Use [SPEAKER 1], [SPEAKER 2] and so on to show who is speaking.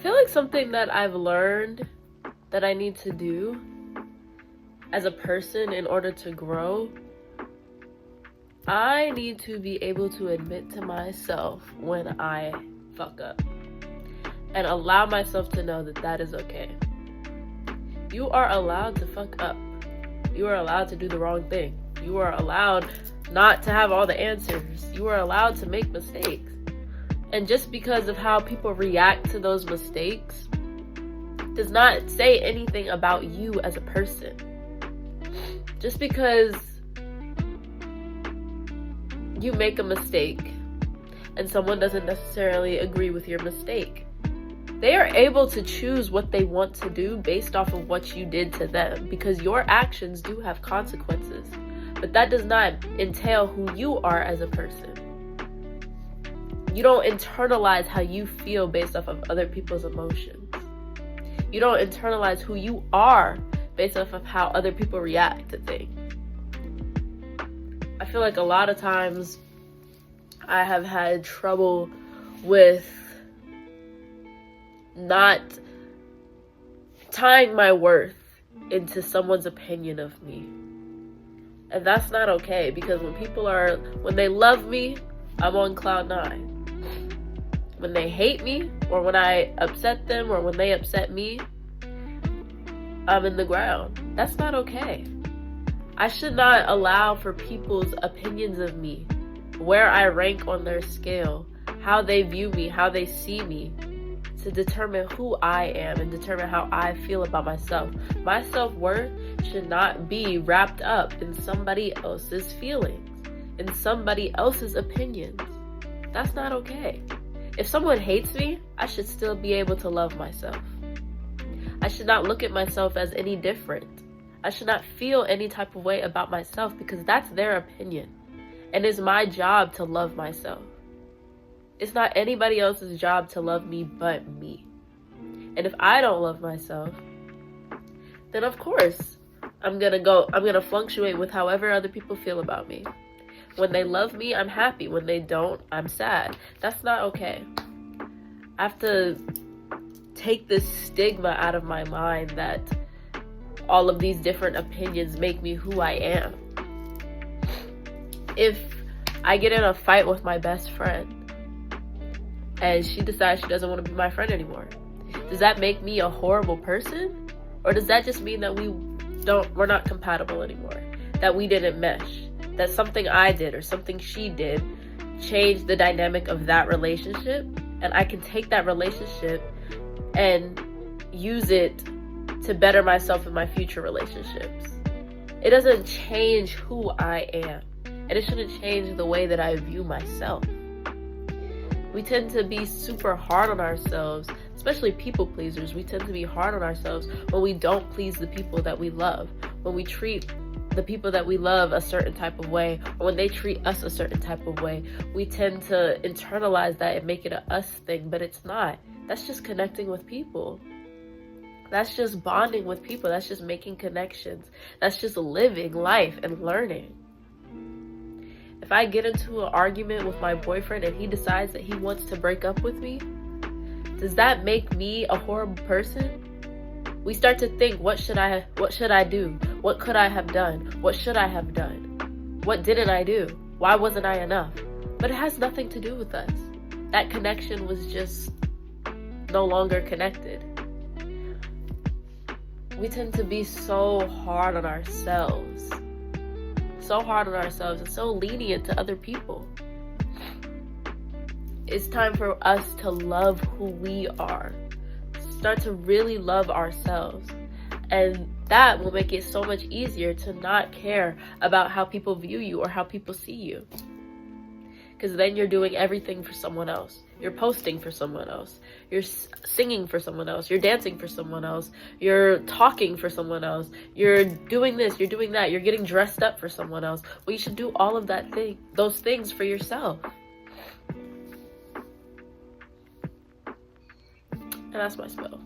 [SPEAKER 1] feel like something that I've learned that I need to do as a person in order to grow, I need to be able to admit to myself when I fuck up and allow myself to know that that is okay. You are allowed to fuck up. You are allowed to do the wrong thing. You are allowed not to have all the answers. You are allowed to make mistakes. And just because of how people react to those mistakes does not say anything about you as a person. Just because you make a mistake and someone doesn't necessarily agree with your mistake, they are able to choose what they want to do based off of what you did to them, because your actions do have consequences. But that does not entail who you are as a person. You don't internalize how you feel based off of other people's emotions. You don't internalize who you are based off of how other people react to things. I feel like a lot of times I have had trouble with not tying my worth into someone's opinion of me. And that's not okay, because when they love me, I'm on cloud 9. When they hate me, or when I upset them, or when they upset me, I'm in the ground. That's not okay. I should not allow for people's opinions of me, where I rank on their scale, how they view me, how they see me, to determine who I am and determine how I feel about myself. My self-worth should not be wrapped up in somebody else's feelings, in somebody else's opinions. That's not okay. If someone hates me, I should still be able to love myself. I should not look at myself as any different. I should not feel any type of way about myself, because that's their opinion. And it's my job to love myself. It's not anybody else's job to love me but me. And if I don't love myself, then of course I'm gonna fluctuate with however other people feel about me. When they love me, I'm happy. When they don't, I'm sad. That's not okay. I have to take this stigma out of my mind that all of these different opinions make me who I am. If I get in a fight with my best friend and she decides she doesn't want to be my friend anymore, does that make me a horrible person? Or does that just mean that we're not compatible anymore? That we didn't mesh? That something I did or something she did changed the dynamic of that relationship, and I can take that relationship and use it to better myself in my future relationships? It doesn't change who I am, and it shouldn't change the way that I view myself. We tend to be super hard on ourselves, especially people pleasers. We tend to be hard on ourselves when we don't please the people that we love, when we treat the people that we love a certain type of way, or when they treat us a certain type of way. We tend to internalize that and make it a us thing, but it's not. That's just connecting with people. That's just bonding with people. That's just making connections. That's just living life and learning. If I get into an argument with my boyfriend and he decides that he wants to break up with me, does that make me a horrible person? We start to think, what should I do? What could I have done? What should I have done? What didn't I do? Why wasn't I enough? But it has nothing to do with us. That connection was just no longer connected. We tend to be so hard on ourselves. So hard on ourselves and so lenient to other people. It's time for us to love who we are. Start to really love ourselves, and that will make it so much easier to not care about how people view you or how people see you, because then you're doing everything for someone else. You're posting for someone else, you're singing for someone else, you're dancing for someone else, you're talking for someone else, you're doing this, you're doing that, you're getting dressed up for someone else. Well, you should do all of those things for yourself. And that's my spell.